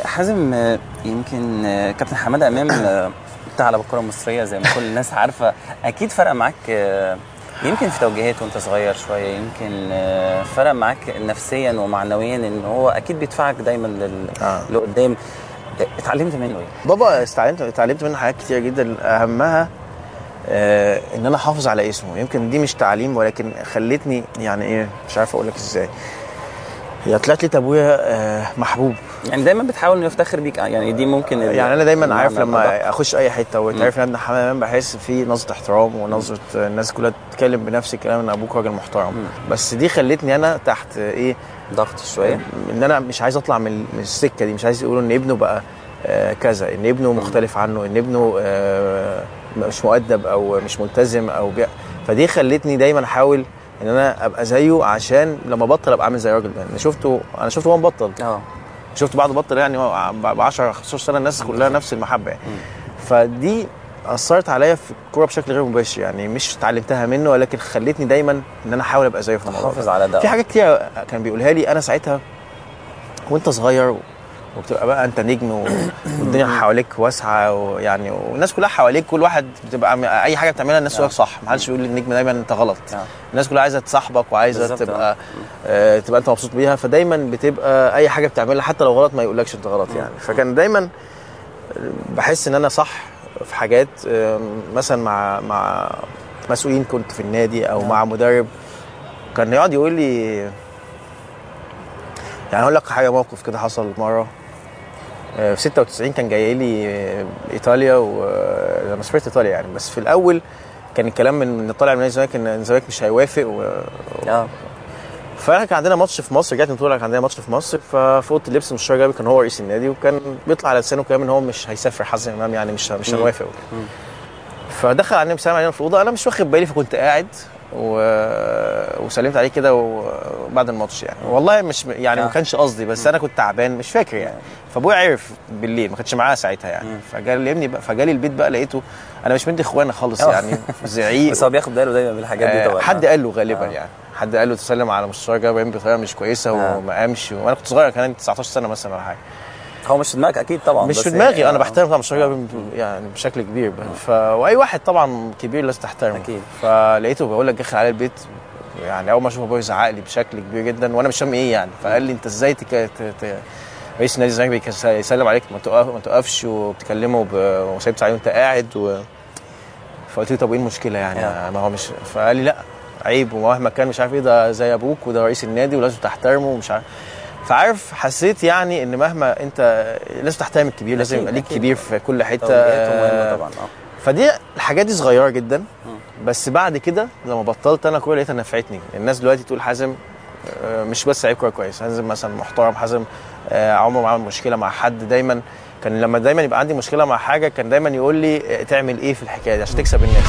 حازم، يمكن كابتن حماده امام بتاع على الكره المصريه زي ما كل الناس عارفه، اكيد فرق معاك يمكن في توجيهات وانت صغير شويه، يمكن فرق معاك نفسيا ومعنويا، ان هو اكيد بيدفعك دايما لقدام. اتعلمت منه ايه؟ بابا اتعلمت منه حاجات كتير جدا، اهمها ان انا احافظ على اسمه. يمكن دي مش تعليم ولكن خلتني يعني ايه، مش عارف اقول لك ازاي، هي طلعت لي ابويا محبوب. يعني دايما بتحاول انه يفتخر بيك، يعني دي ممكن يعني انا دايما عارف لما اخش اي حته وتعرف ان ابن حمام بحس في نظره احترام ونظره الناس كلها تتكلم بنفس الكلام ان ابوك راجل محترم. بس دي خلتني انا تحت ايه، ضغط شويه، ان انا مش عايز اطلع من السكه دي، مش عايز يقولوا ان ابنه بقى كذا، ان ابنه مختلف عنه، ان ابنه مش مؤدب او مش ملتزم او فدي خلتني دايما احاول ان انا ابقى زيه، عشان لما بطل ابقى عامل زي الراجل ده. انا شفته هو مبطل، شفت بعض بطل يعني ب 10 15 سنه الناس كلها نفس المحبه يعني. فدي اثرت عليا في الكوره بشكل غير مباشر، يعني مش اتعلمتها منه ولكن خلتني دايما ان انا احاول ابقى زيه في الموضوع. حافظ على ده. في حاجات كتير كان بيقولها لي انا ساعتها وانت صغير، وبتبقى بقى انت نجم والدنيا حواليك واسعه، ويعني والناس كلها حواليك، كل واحد بتبقى اي حاجه بتعملها الناس تقول لك صح، ما حدش بيقول للنجم دايما انت غلط. الناس كلها عايزه تصاحبك وعايزه تبقى انت مبسوط بيها، فدايما بتبقى اي حاجه بتعملها حتى لو غلط ما يقولكش انت غلط يعني. فكان دايما بحس ان انا صح في حاجات، مثلا مع مسؤولين كنت في النادي او مع مدرب كان يقعد يقول لي، يعني هقول لك حاجه، موقف كده حصل مره في 96 كان جاي لي ايطاليا، ولما سافرت ايطاليا يعني. بس في الاول كان الكلام من طالع من الزمالك ان الزمالك مش هيوافق فاحنا كان عندنا ماتش في مصر، رجعت من كان عندنا ماتش في مصر، ففي اوضه اللبس مستشار جابر كان هو رئيس النادي، وكان بيطلع على لسانه كلام ان هو مش هيسافر حازم امام، يعني مش هنوافق. فدخل علينا بيسلم علينا في الاوضه، انا مش واخد بالي، فكنت قاعد وسلمت عليه كده وبعد الماتش يعني. والله مش يعني ما كانش قصدي، بس انا كنت تعبان مش فاكر يعني. فابويا عرف بالليل، ما كانش معايا ساعتها يعني. فجالي بقى، فجالي البيت بقى، لقيته انا مش مدي اخوانا خالص يعني، زعيق. بس هو بياخد باله دايما من الحاجات دي طبعا. حد قال له غالبا يعني، حد قال له تسلم على مستشار جابر بطريقه مش كويسه وما قامش، وانا كنت صغير، كان عندي 19 سنه مثلا ولا حاجه. هو مش في دماغك اكيد طبعا، مش في دماغي. انا بحترم طبعا مستشار جابر يعني بشكل كبير، واي واحد طبعا كبير لازم تحترمه اكيد. فلقيته بقول لك داخل على البيت يعني، اول ما اشوف ابويا يزعق لي بشكل كبير جدا وانا مش فاهم ايه يعني. فقال لي انت ازاي رئيس نادي الزمالك يسلم عليك ما تقفش وبتكلمه وسايبت عليه وانت قاعد فقلت له طب ايه المشكله يعني؟ ما هو مش. فقال لي لا عيب، ومهما كان مش عارف ايه، ده زي ابوك وده رئيس النادي ولازم تحترمه ومش عارف. فعارف حسيت يعني ان مهما انت لازم تحترم الكبير، لازم يبقى ليك كبير في كل حته طبعا. فدي الحاجات دي صغيره جدا. بس بعد كده لما بطلت انا كوره لقيتها نفعتني. الناس دلوقتي تقول حازم مش بس لعيب كوره كويس، حازم مثلا محترم، حازم عمره ما عمل مشكله مع حد. دايما كان لما دايما يبقى عندي مشكله مع حاجه كان دايما يقول لي تعمل ايه في الحكايه دي عشان تكسب الناس.